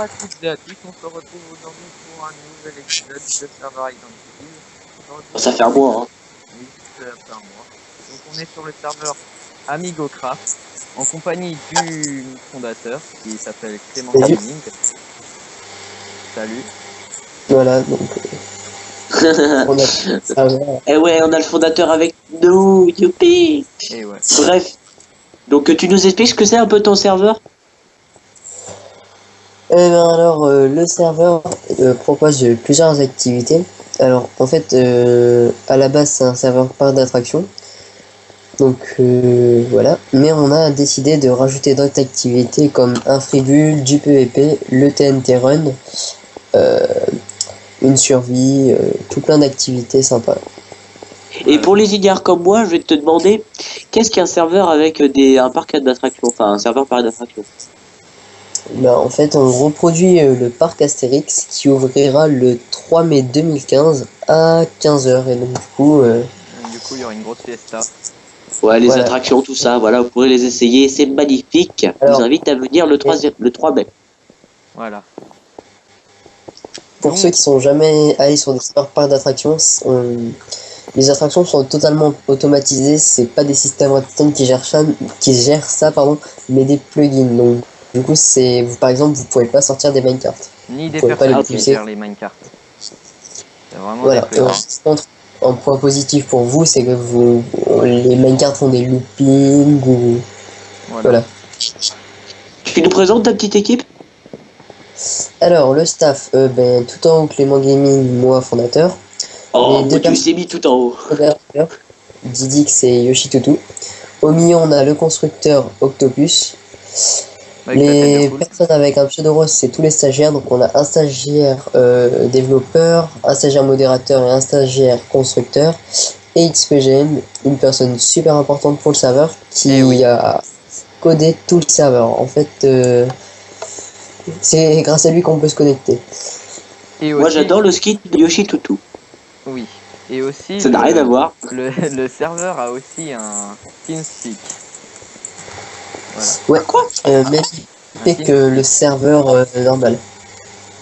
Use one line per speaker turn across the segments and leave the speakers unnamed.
à toutes et à tous, on se retrouve aujourd'hui pour un nouvel épisode de Server Identity.
Ça fait un mois, hein.
Oui, ça fait un mois. Donc on est sur le serveur AmigoCraft en compagnie du fondateur qui s'appelle Clément
Salut.
Gaming. Salut.
Voilà, donc on a ça va.
Eh ouais, on a le fondateur avec nous, youpi.
Et ouais.
Bref, donc tu nous expliques ce que c'est un peu ton serveur?
Eh ben alors, le serveur propose plusieurs activités. Alors, en fait, à la base, c'est un serveur parc d'attraction. Donc, voilà. Mais on a décidé de rajouter d'autres activités comme un freebuild, du PVP, le TNT Run, une survie, tout plein d'activités sympas.
Et pour les ignares comme moi, je vais te demander, qu'est-ce qu'un serveur avec un parc d'attraction, enfin un serveur parc d'attraction?
Ben, en fait, on reproduit le parc Astérix qui ouvrira le 3 mai 2015 à 15 h. Et donc,
Du coup, il y aura une grosse fiesta.
Ouais, les
Voilà.
attractions, tout ça, voilà, vous pourrez les essayer, c'est magnifique. Je
Alors,
vous invite à venir le 3 mai.
Voilà.
pour
Donc,
ceux qui sont jamais allés sur des parcs d'attractions, les attractions sont totalement automatisées. C'est pas des systèmes internes qui gèrent ça, pardon, mais des plugins. Donc, du coup, par exemple, vous pouvez pas sortir des minecarts.
ni des
Vous pouvez pas
personnes
les
qui
pousser.
gèrent les minecarts. C'est vraiment
Voilà.
des plugins.
Contre, un point positif pour vous, c'est que les minecarts font des loopings ou voilà.
Tu nous présentes ta petite équipe?
Alors, le staff, tout en haut, Clément Gaming, moi, fondateur.
Oh,
Les deux
tu t'es mis tout en haut.
personnes, Didix et Yoshitutu. Au milieu, on a le constructeur Octopus.
Avec la tête de
Les
poule.
personnes avec un pseudo rose, c'est tous les stagiaires. Donc, on a un stagiaire développeur, un stagiaire modérateur et un stagiaire constructeur. Et XPGM, une personne super importante pour le serveur qui a codé tout le serveur. En fait, c'est grâce à lui qu'on peut se connecter.
Et
Moi
aussi,
j'adore le ski de Yoshitutu.
oui. Et aussi,
Ça n'a rien à voir.
le serveur a aussi un TeamSpeak. Voilà.
Ouais,
Quoi?
même fait que le serveur normal.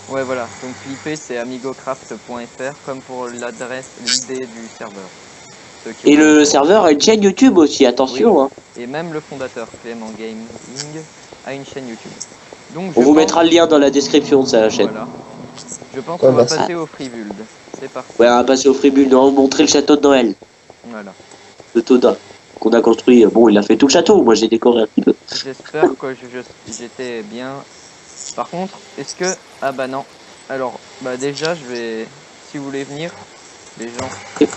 Ouais, voilà. Donc l'IP c'est amigocraft.fr comme pour l'adresse, l'ID du serveur. Ceux qui
Et
ont
le
besoin.
serveur a une chaîne YouTube aussi, attention. Hein.
Et même le fondateur Clément Gaming a une chaîne YouTube. Donc
On vous mettra le lien dans la description de sa chaîne.
Voilà. Je pense
Ouais,
qu'on va
bah,
passer au free build. C'est parti.
Ouais, on va passer au freebuild, on va vous montrer le château de Noël
Voilà.
de Toda qu'on a construit. Bon, il a fait tout le château, moi j'ai décoré un petit peu.
J'espère que j'étais bien. Par contre, est-ce que... Ah bah non. Alors, bah déjà, je vais... Si vous voulez venir, les gens...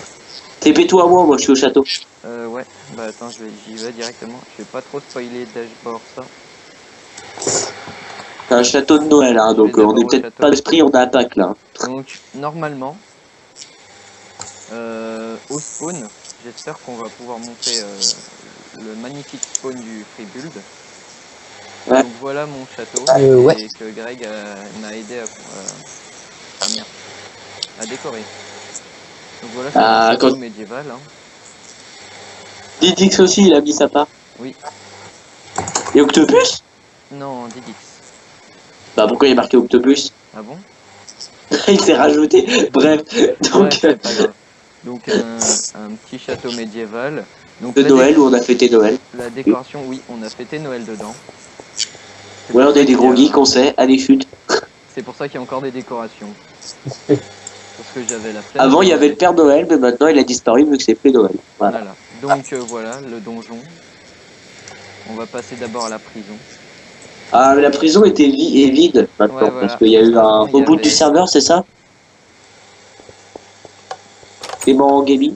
TP-toi à moi je suis au château.
Ouais. Bah attends, j'y vais directement. Je vais pas trop spoiler le dashboard, ça.
C'est un château de Noël, hein, donc on est peut-être pas l'esprit, on a un pack là.
Donc, normalement, au spawn, j'espère qu'on va pouvoir monter le magnifique spawn du free build.
Ouais.
Donc voilà mon château
ouais.
et que Greg m'a aidé à décorer. Donc voilà, c'est un château médiéval. Hein.
Didix aussi, il a mis sa part.
Oui.
Et Octopus?
Non, Didix.
Bah pourquoi il est marqué Octopus?
Ah bon?
Il s'est rajouté. Bref, donc
Ouais, c'est pas grave. Donc un petit château médiéval. Donc
de Noël où on a fêté Noël.
La décoration, oui, on a fêté Noël dedans.
Ouais, on est des gros geeks, on sait, allez chute.
C'est pour ça qu'il y a encore des décorations. Parce que j'avais la flemme.
Avant il y avait le Père Noël, mais maintenant il a disparu vu que c'est plus Noël. Voilà.
Donc voilà, le donjon. On va passer d'abord à la prison.
Ah, mais la prison est vide maintenant,
Ouais, voilà.
parce qu'il y a eu un reboot du serveur, c'est ça? Clément Gaming.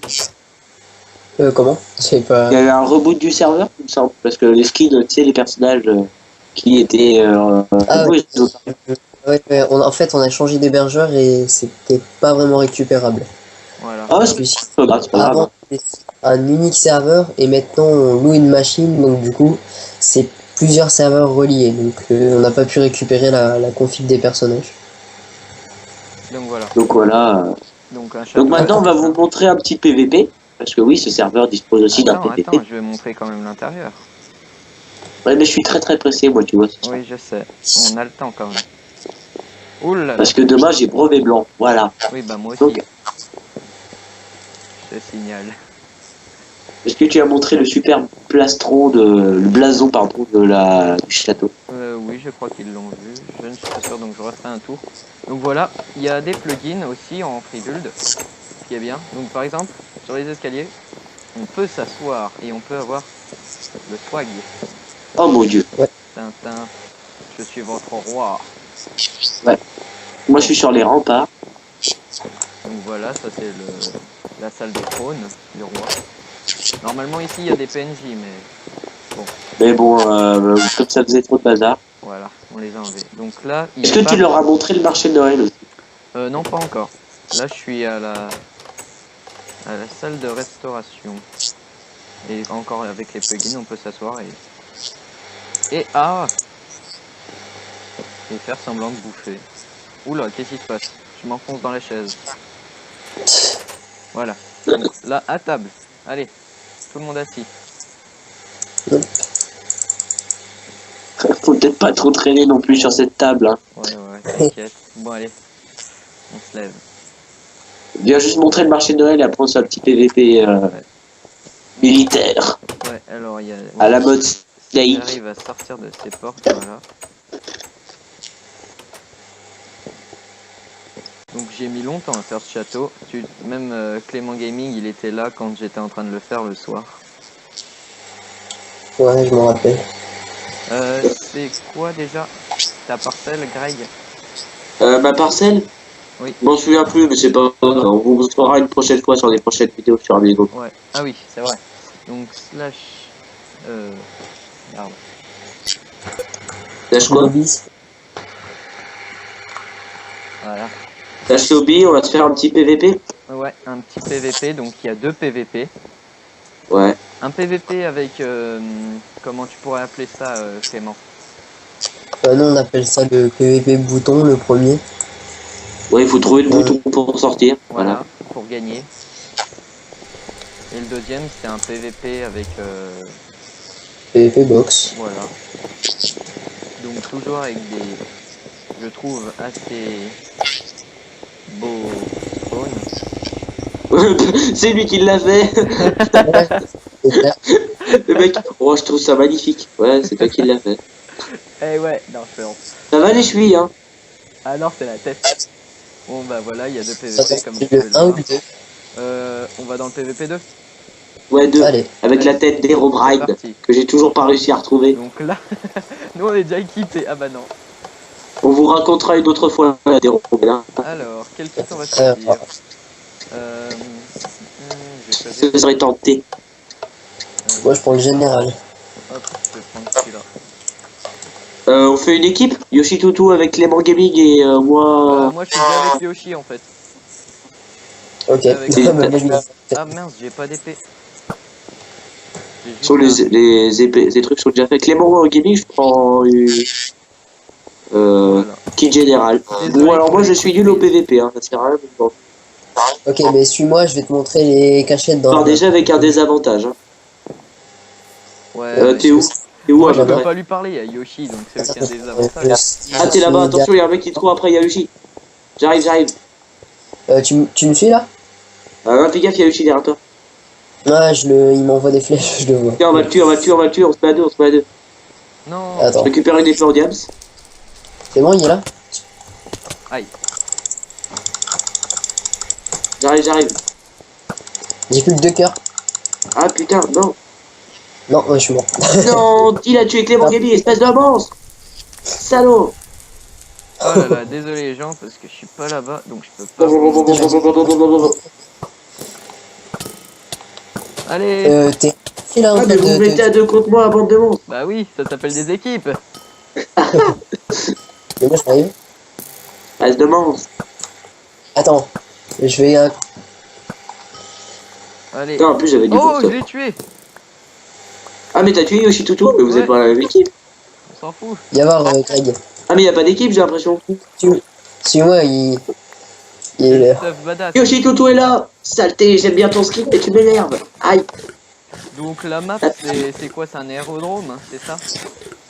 Comment? C'est pas.
Il y a eu un reboot du serveur, il me semble, parce que les skins, tu sais, les personnages qui étaient...
Ouais, en fait, on a changé d'hébergeur et c'était pas vraiment récupérable.
Voilà.
Ah, c'est pas grave.
Avant, c'était un unique serveur et maintenant on loue une machine, donc du coup, c'est plusieurs serveurs reliés. Donc on n'a pas pu récupérer la config des personnages.
Donc voilà.
Donc maintenant, on va vous montrer un petit PVP, parce que oui, ce serveur dispose aussi d'un PVP.
Attends, je vais montrer quand même l'intérieur.
Ouais, mais je suis très pressé, moi, tu vois.
Oui, je sais. On a le temps quand même. Oh là là.
Parce que demain, j'ai brevet blanc. Voilà.
Oui, bah moi aussi.
Donc,
Je te signale.
est-ce que tu as montré le superbe plastron le blason, pardon, du château?
Oui, je crois qu'ils l'ont vu. Je ne suis pas sûr, donc je referai un tour. Donc voilà, il y a des plugins aussi en free build, ce qui est bien. Donc par exemple, sur les escaliers, on peut s'asseoir et on peut avoir le swag.
Oh mon dieu.
Tintin, je suis votre roi.
Ouais. Moi, je suis sur les remparts.
Donc voilà, ça c'est la salle des trônes du roi. Normalement ici il y a des PNJ, mais
Mais bon, comme ça faisait trop de bazar.
voilà, on les a enlevés. Donc là, il
Est-ce
est
que
pas...
tu leur as montré le marché de Noël aussi?
Non, pas encore. Là, je suis à la salle de restauration. Et encore avec les plugins, on peut s'asseoir et faire semblant de bouffer. Oula, qu'est-ce qui se passe? Je m'enfonce dans la chaise. Voilà. Donc, là, à table. Allez, tout le monde assis.
Faut peut-être pas trop traîner non plus sur cette table. Hein.
Ouais, t'inquiète. Bon, allez, on se lève.
Viens juste montrer le marché de Noël et après on se fait un petit PVP militaire.
Ouais, alors il y a...
À la mode Snake.
J'arrive à sortir de ces portes, voilà. Donc j'ai mis longtemps à faire ce château. Même Clément Gaming, il était là quand j'étais en train de le faire le soir.
Ouais, je m'en rappelle.
C'est quoi déjà ta parcelle, Greg?
Ma parcelle?
Oui.
Je m'en souviens plus, mais c'est pas grave. On vous fera une prochaine fois sur les prochaines vidéos sur Amigo.
Ouais. Ah oui, c'est vrai. Donc slash... Merde.
Lâche quoi?
Lobby.
Voilà.
Lâche lobby, on va se faire un petit PVP?
Ouais, un petit PVP, donc il y a 2 PVP.
Ouais.
Un PVP avec... comment tu pourrais appeler ça, Clément?
Non, on appelle ça le PVP bouton, le premier.
Ouais, il faut trouver le bouton pour sortir.
Voilà, pour gagner. Et le deuxième, c'est un PVP avec...
PVP box.
Voilà. Donc toujours avec des... Je trouve assez... beaux spawns.
C'est lui qui l'a fait.
Ouais, c'est clair.
Le mec, oh, je trouve ça magnifique. Ouais, c'est toi qui l'a fait.
Eh ouais, non, je fais honte.
Ça va les chevilles, hein?
Ah non, c'est la tête. Bon bah voilà, il y a 2 PVP
Attends,
comme vous
c'est
pouvez
le
le
1 ou
voir.
le 2?
On va dans le PVP 2.
Ouais, deux.
Allez.
Avec la tête
C'est
d'Herobrine,
parti.
que j'ai toujours pas réussi à retrouver.
Donc là, nous on est déjà équipés. Ah bah non.
On vous racontera une autre fois la d'Herobrine.
Alors, quel kit on va choisir? Je vais choisir...
Ce serait tenté.
Moi, je prends le général.
Hop, je vais prendre celui-là.
On fait une équipe? Yoshi Tutu avec Clément Gaming et moi...
Moi je suis déjà avec Yoshi en fait.
Ok.
Avec-
Non, mais moi, je me-
Ah mince, j'ai pas d'épée. J'ai juste
Sur les épées, les trucs sont déjà faits. Clément Gaming, je prends...
Voilà.
kit général.
Désolé
Bon, alors
pour
moi
les
je suis nul au PVP, hein. Ça sert à rien. Bon.
Ok, mais suis-moi, je vais te montrer les cachettes dans
Alors
la
déjà avec un désavantage. Hein.
Ouais,
T'es où? T'es où
moi
à
je
peu
peux
près?
pas lui parler, il y a Yoshi donc c'est aussi un des
Je
avantages.
Ah t'es là-bas, attention, il y a un mec qui te court après, il y a Yoshi. J'arrive.
Tu me suis là?
Fais gaffe, il y a Yoshi derrière toi.
Ah, il m'envoie des flèches, je le vois.
Tiens, on va le tuer, on se met à deux,
Non.
Attends,
Je récupère une épée en diams.
c'est bon, il est là?
Aïe.
J'arrive.
J'ai plus que 2 cœurs.
Ah putain, non.
Non, ouais, je suis mort.
Non, il a tué Clément Gaming, espèce de monstre. Salaud.
Oh là là, désolé les gens parce que je suis pas là-bas donc je peux pas. Allez.
T'es là en
Ah
train
mais vous
de...
me mettez à deux contre moi, bande de monstres.
Bah oui, ça s'appelle des équipes.
Mais moi, j'arrive.
Espèce de monstre.
Attends, je vais...
Allez.
Putain, en plus j'avais du
Oh,
bon
je
stuff.
l'ai tué.
Ah mais t'as tué Yoshi Tutu, mais vous êtes
Ouais.
pas la même équipe.
On s'en fout.
Viens voir, Greg.
Ah mais y a pas d'équipe, j'ai l'impression.
Suis-moi, il
C'est
est
le
là.
stuff badass.
Yoshi Tutu est là. Saleté, j'aime bien ton skin, mais tu m'énerves. Aïe.
Donc la map c'est quoi? C'est un aérodrome, hein, c'est ça?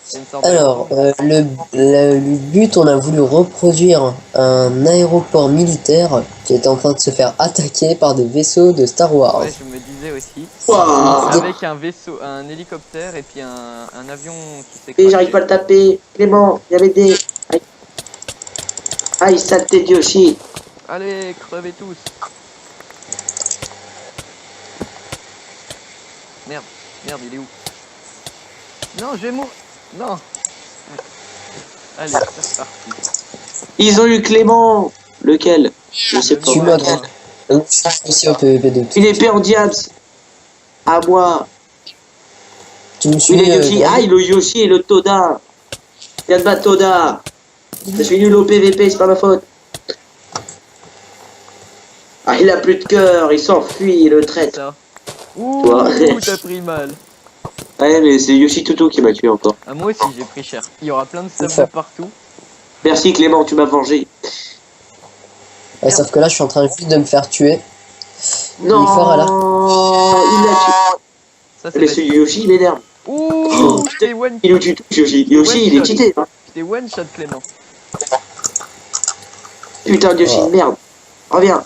C'est une sorte
Alors, le but, on a voulu reproduire un aéroport militaire qui était en train de se faire attaquer par des vaisseaux de Star Wars.
Ouais, je me disais aussi.
Ouah.
Avec un vaisseau, un hélicoptère et puis un avion qui s'est
Et j'arrive pas à le taper. Clément, viens m'aider. Aïe. Aïe, saleté de Yoshi.
Allez, crevez tous. Merde, merde, il est où? Non, je vais mourir. Non. Allez, c'est parti.
Ils ont eu Clément. Lequel? Je sais pas.
Tu m'as donc, je suis aussi au PVP de tout.
Une épée en diams. À moi.
Tu me suis
Une Yoshi. Aïe, le Yoshi et le Toda. Viens de battre Toda. Je suis nul au PVP, c'est pas ma faute. Ah, il a plus de cœur, il s'enfuit, le traître.
Ça. Ouh,
Toi.
t'as pris mal.
Ouais, mais c'est Yoshi Tutu qui m'a tué encore.
Ah, moi aussi, j'ai pris cher. Il y aura plein de subs de partout.
Merci Clément, tu m'as vengé.
Ouais, sauf que là, je suis en train juste de me faire tuer.
Non,
Il est fort, là.
il a tué.
Ça, c'est
Mais ce Yoshi, il m'énerve.
Ouh, je t'ai one
Il nous tue tous, Yoshi. Yoshi, il est cheaté. Hein.
Je t'ai one shot, Clément.
Putain de Yoshi,
Oh.
merde. Reviens.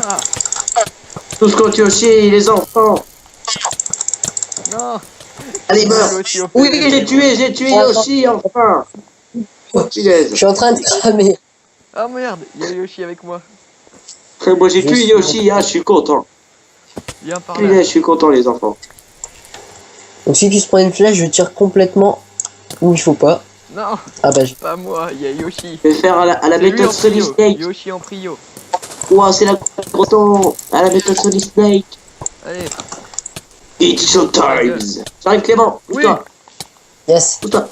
Ah,
Tous contre Yoshi, les enfants.
non.
Allez, meurs.
Moi aussi, au
Oui,
PVP,
j'ai tué Yoshi, enfin.
Je
Punaise.
suis en train de cramer.
Ah merde, il y a Yoshi avec moi.
Moi, j'ai tué Yoshi, ah, je suis content.
Viens par là.
Punaise, je suis content, les enfants.
Donc, celui qui se prend une flèche, je tire complètement où il faut pas.
Non,
Ah bah, je...
pas moi, il y a Yoshi.
Je vais faire à la
C'est lui
méthode
en
Solid
prio.
Snake.
Yoshi en prio.
Ouah, c'est la content. À la méthode Solid Snake.
Allez,
It's showtime. J'arrive Clément,
Oui.
pousse-toi,
Yes.
pousse-toi.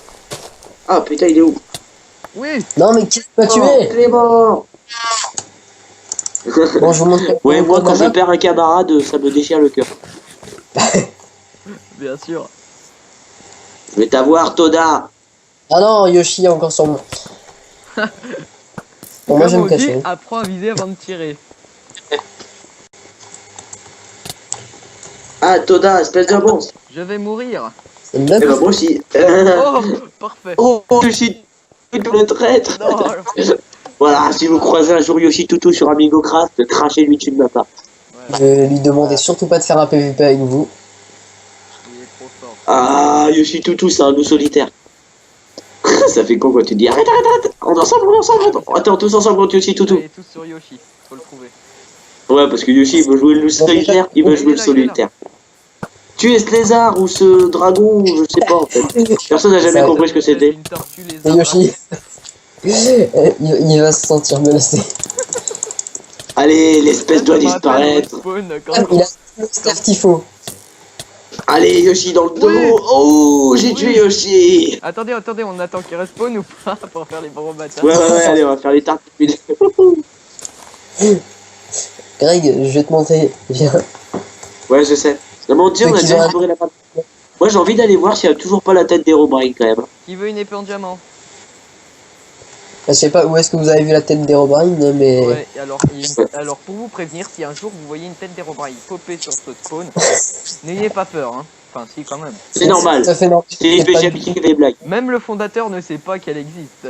Ah putain, il est où?
oui.
Non, mais qui m'a
Oh,
tué?
Clément.
Bon, je vous montre.
Ouais, moi quand je perds un camarade, ça me déchire le cœur.
Bien sûr.
Je vais t'avoir, Toda.
Ah non, Yoshi est encore sur moi. Bon, moi, je vais
Comme
me
on dit,
cacher.
apprends à viser avant de tirer.
Ah, Toda, espèce de monstre.
Je vais mourir.
C'est une
Eh
blague?
ben moi aussi.
Oh, parfait.
Oh, je suis tout le traître.
Non,
Voilà, si vous croisez un jour Yoshi Tutu sur Amigo Craft, crachez-lui dessus de ma part.
voilà,
Je lui demandais surtout pas de faire un PVP avec vous.
il est trop fort.
Ah, Yoshi Tutu, c'est un loup solitaire. Ça fait con quand tu dis arrête, arrête, arrête. On est ensemble, on est ensemble. Attends, tous ensemble contre Yoshi Tutu.
Allez, tous sur Yoshi, faut le trouver.
Ouais, parce que Yoshi, il veut jouer le loup solitaire, il veut
Oh,
jouer le
il est là.
solitaire. Tu es ce lézard ou ce dragon, ou je sais pas en fait. Personne n'a jamais
Ça-
compris ce que c'était.
Une tortue, les
Et Yoshi, il va se sentir menacé.
Allez, l'espèce doit disparaître.
Il a le stuff qu'il faut.
Allez, Yoshi dans le dos.
Oui.
Oh, j'ai tué Yoshi.
Attendez, attendez, on attend qu'il respawn ou pas pour faire les bons bâtards.
Ouais, allez, on va faire les tartes.
Greg, je vais te montrer. Viens.
Ouais, je sais. C'est mon dieu, on a
Ceux qui
déjà
ont-
exploré la map. Moi, j'ai envie d'aller voir s'il y a toujours pas la tête d'Herobrine quand même.
Qui veut une épée en diamant?
Je sais pas où est-ce que vous avez vu la tête d'Herobrine, mais...
Ouais, et alors pour vous prévenir, si un jour vous voyez une tête d'Herobrine popper sur ce spawn, n'ayez pas peur, hein. Enfin, si, quand même.
C'est normal.
Ça fait normal.
Il fait jamais des blagues.
Même le fondateur ne sait pas qu'elle existe.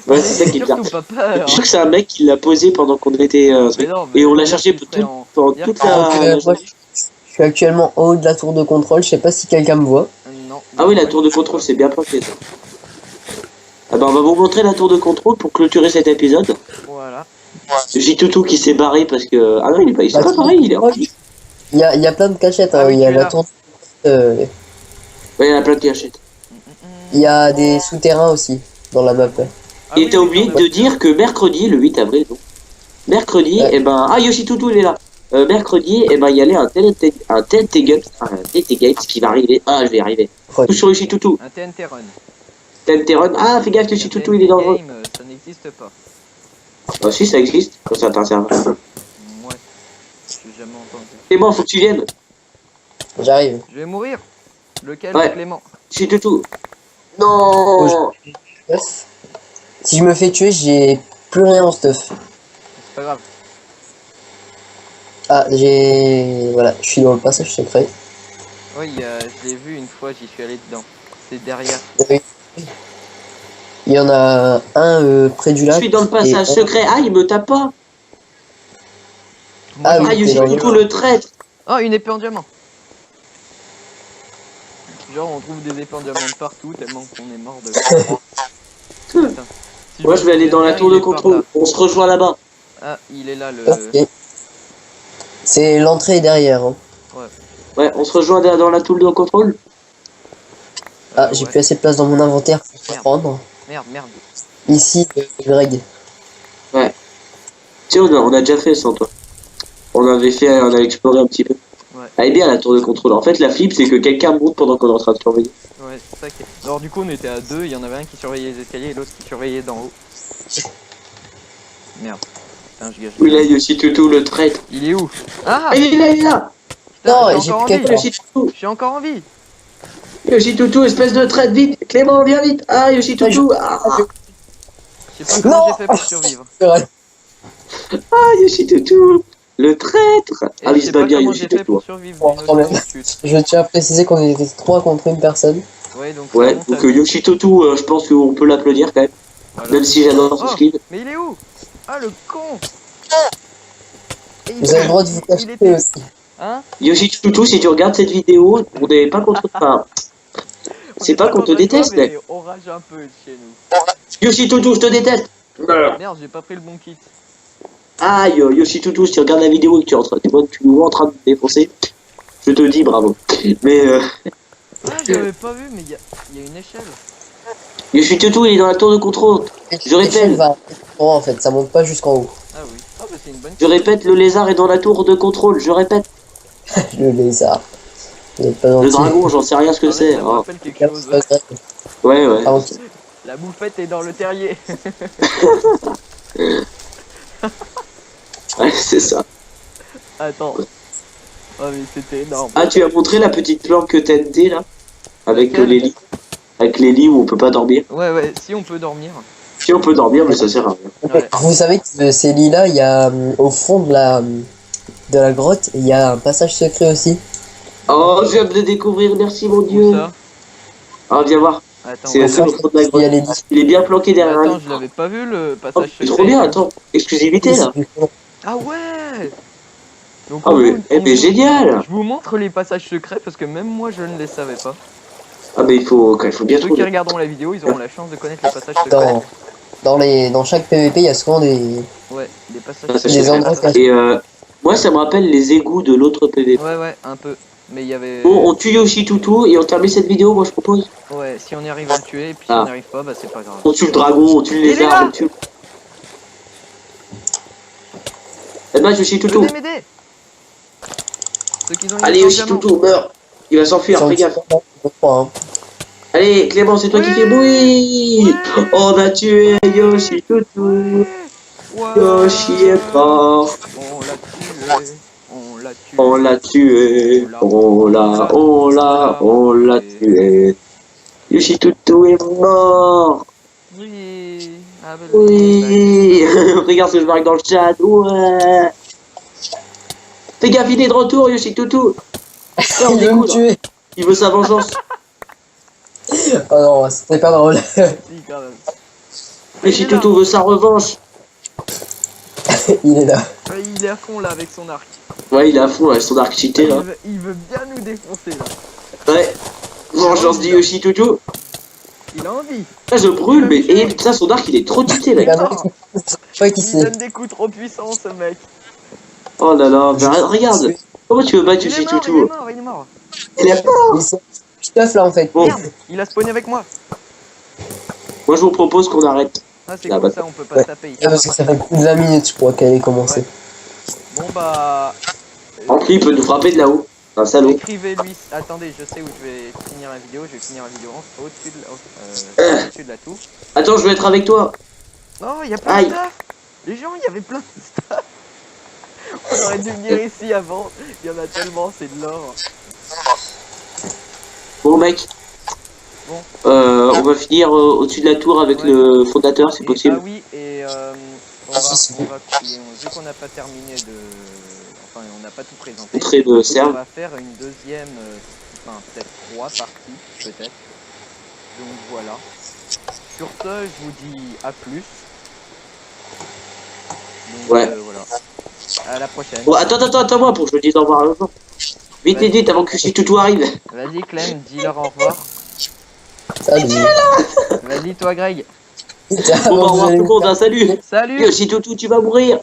Ouais, c'est ça qui est bien.
Surtout pas peur.
Je suis sûr que c'est un mec qui l'a posé pendant qu'on était.
Mais non, mais
Et on l'a
dire
cherché
qu'il serait
pendant
dire
toute
qu'il-
la.
Donc, moi, je suis actuellement en haut de la tour de contrôle, je sais pas si quelqu'un me voit.
Non.
Ah oui, la tour de contrôle, c'est bien planté ça. Ah bah, on va vous montrer la tour de contrôle pour clôturer cet épisode.
Voilà.
J'ai Toutou qui s'est barré parce que. Ah non, il est pas, il s'est
Bah,
pas barré, il est en.
Il y a plein de cachettes,
Ah
hein.
oui,
Il y a
tu es
la
là.
tour...
Ouais, il y en a plein de cachettes.
il y a des souterrains aussi, dans la map.
Ah
Et
oui,
t'as
oui,
oublié
quand
de
même.
dire que mercredi, le 8 avril, donc, mercredi,
Ouais.
et ben. Ah, Yoshi Toutou, il est là. Mercredi, et ben, il y a un TNT Games qui va arriver. Ah, je vais y arriver.
Ouais.
Tout sur Yoshi Toutou.
Un TNT Run.
TNT Run. Ah, fais gaffe, Yoshi
Un
Toutou, il est
TNT
dangereux.
Game, ça n'existe pas.
Ah, si, ça existe. Quand ça t'intéresse.
Ouais. J'ai jamais entendu.
C'est bon, faut que tu viennes.
J'arrive.
Je vais mourir. Lequel,
Ouais.
Clément?
Yoshi Toutou. Non.
Stuff. Si je me fais tuer, j'ai plus rien en stuff.
C'est pas grave.
Ah, voilà, je suis dans le passage secret.
Oui, je l'ai vu une fois, j'y suis allé dedans. C'est derrière.
Oui. Il y en a un près du
Je
lac.
suis dans le
et
passage secret. Ah, il me tape pas.
Moi,
Ah
j'en
oui,
Ah,
ai
t'es
Yoshi
dans
plus
le-
Tutu
peur.
le traître.
Oh, une épée en diamant. Genre, on trouve des épées en diamant de partout tellement qu'on est mort de. Putain. Si
Moi,
me
je vais aller
souviens
dans la
bien,
tour
il
de
est par là.
contrôle. On se rejoint là-bas.
Ah, il est là le.
Ok. C'est l'entrée est derrière. Hein.
Ouais.
Ouais, on se rejoint dans la tour de contrôle.
Ah, j'ai
Ouais.
plus assez de place dans mon inventaire pour
Merde.
prendre.
Merde, merde.
Ici, Greg.
Ouais. Tu sais, on a déjà fait sans toi. On a exploré un petit peu.
Ouais.
Elle est bien la tour de contrôle. En fait, la flip, c'est que quelqu'un monte pendant qu'on est en train de surveiller.
Ouais, c'est ça qui est. Alors, du coup, on était à deux. Il y en avait un qui surveillait les escaliers et l'autre qui surveillait d'en haut. Merde. Putain, je gâche.
Oui, là, Yoshi Tutu le traître.
Il est où? Ah!
Ah, il est là, il est là.
Putain,
Non,
je suis
j'ai
encore en
plus
vie!
qu'à
Yoshi Tutu.
Je suis encore en vie!
Yoshi Tutu, espèce de traître, vite. Clément, viens vite. Ah, Yoshi
Ouais,
Tutu. Ah,
Je sais pas comment
Non!
j'ai fait pour survivre.
ah, Yoshi Tutu. Le traître.
Et
Ah,
je
il
sais
se bat
pas
bien,
comment
Yoshi
j'ai fait
Tutu.
pour survivre
Bon,
d'une
quand même.
auto-chute.
Je tiens à préciser qu'on était 3 contre une personne.
Ouais, donc ça
Ouais,
monte à
donc
deux.
Yoshi Tutu, je pense qu'on peut l'applaudir quand même.
Voilà.
Même si j'adore son
Oh!
skin.
Mais il est où? Ah, le con! Et
Vous avez le droit de vous
il
cacher
était.
aussi.
Hein?
Yoshi Tutu, si tu regardes cette vidéo, on n'est pas contre toi.
On
C'est
est
pas qu'on te
contre toi,
déteste,
mais on rage un peu chez nous.
Yoshi Tutu, je te déteste.
Merde, j'ai pas pris le bon kit.
Aïe, Yoshi Tutu, si tu regardes la vidéo et que tu vois que tu nous vois en train de te défoncer, je te dis bravo. Mais
Ah, j'avais pas vu, mais il y a une échelle.
Yoshi Tutu, il est dans la tour de contrôle. Je répète.
L'échelle va en fait, ça monte pas jusqu'en haut.
Ah oui. Ah, bah c'est une bonne
Je répète, le lézard est dans la tour de contrôle. Je répète,
Le lézard. Vous êtes pas
le
gentil.
dragon, j'en sais rien ce que
Arrête,
c'est.
ça me
hein.
rappelle quelque chose.
Ouais, ouais.
Ah, ok.
La bouffette est dans le terrier.
Ouais, c'est ça.
Attends. Oh, mais c'était énorme.
Ah, tu as montré la petite lampe que TNT là, avec
Laquelle
les lits, avec les lits où on peut pas dormir.
Ouais, ouais, si on peut dormir.
Si on peut dormir, mais ça sert à rien.
Ouais.
Vous savez que ces lits-là, il y a au fond de la grotte, il y a un passage secret aussi.
Oh, je viens de le découvrir, merci mon
Où
dieu.
ça?
Ah, viens voir.
Attends,
C'est
ouais.
au fond de la
Il y a
grotte.
les lits.
Il est bien planqué derrière un
Attends,
lit.
je l'avais pas vu le
Oh,
passage
c'est
secret.
trop bien, attends. Exclusivité là.
Ah ouais. Donc
Ah, mais, génial.
je vous montre les passages secrets parce que même moi je ne les savais pas.
Ah, mais il faut bien
Ceux qui
trouver.
regarderont la vidéo, ils auront la chance de connaître les passages secrets.
Dans chaque PVP, il y a souvent des.
Ouais, des passages
Ah, ça,
Des
je sais
endroits
pas.
cachés.
Et moi, ça me rappelle les égouts de l'autre PVP.
Ouais, ouais, un peu. Mais il y avait.
Bon, on tue Yoshi Tutu et on termine cette vidéo, moi je propose.
Ouais, si on y arrive à le tuer, et puis si
Ah.
on n'y arrive pas, bah c'est pas grave.
On tue le dragon, on tue le
Il est
lézard,
là
on tue. Eh ben, Yoshi Tutu.
Venez m'aider. Ceux qui ont une
Allez,
épée en
Yoshi
diamant.
Tutu, meurs. Il va s'enfuir, fais gaffe.
Hein.
Allez, Clément, c'est toi qui fais bruit.
Ouais.
On a tué Yoshi Tutu.
Ouais.
Yoshi est mort.
On l'a tué. On l'a tué.
On l'a tué. On l'a tué. Yoshi Tutu est mort.
Oui. Ah, bah,
Oui. Regarde ce que je marque dans le chat. Ouais. Fais gaffe, il est de retour, Yoshi Tutu.
Il veut me
découdre.
tuer.
Il veut sa vengeance.
Oh non, c'était pas drôle.
Si, quand même.
Yoshi
Il est là.
Tutu veut sa revanche.
Il est là.
Ouais, il est à fond là avec son arc.
Ouais, il est à fond avec son arc cheaté là.
Il veut bien nous défoncer là.
Ouais. Vengeance dit Yoshi Tutu.
Il a envie.
Là, je brûle, mais et putain, son arc il est trop cheaté, mec.
Il a pas qui
Il
c'est.
donne des coups trop puissants ce mec.
Oh là là, mais regarde. Comment tu veux battre
Il
Yoshi
est mort,
Tutu?
il est mort, il est mort.
Il est mort.
Il s'est stuff là en fait.
Bon,
Merde, il a spawné avec moi.
moi je vous propose qu'on arrête.
Ah c'est
Ah,
cool
bah.
ça, on peut pas
Ouais.
taper ici.
Ah, parce que ça fait plus de 20 minutes, je crois, qu'elle est commencée.
Ouais. Bon bah...
En plus, il peut nous frapper de là-haut. Un salaud.
Écrivez-lui... Attendez, je sais où je vais finir la vidéo. Je vais finir la vidéo au-dessus de, au-dessus de la tour.
Attends, je vais être avec toi.
Non, il y a plein
Aïe.
de stuff. Les gens, il y avait plein de stuff. On aurait dû venir ici avant. Il y en a tellement, c'est de l'or.
Bon, mec.
Bon.
On va finir au-dessus de la tour avec
Ouais.
le fondateur, c'est
Et-
possible.
Ah oui, et on va, vu qu'on n'a pas terminé de... enfin on n'a pas tout présenté.
Très de
On
serve.
va faire une deuxième, enfin peut-être 3 parties, peut-être. Donc voilà. Sur ce, je vous dis à plus. Donc
Ouais.
voilà. À la prochaine.
Bon, attends, moi, pour que je me dise au revoir à l'autre. Vite,
Vas-y.
vite, avant que si Toutou arrive.
Vas-y Clem, dis-leur au revoir.
Salut.
Vas-y toi Greg.
Bon, bah, au revoir tout le monde, hein, salut.
Salut.
Et aussi Toutou, tu vas mourir.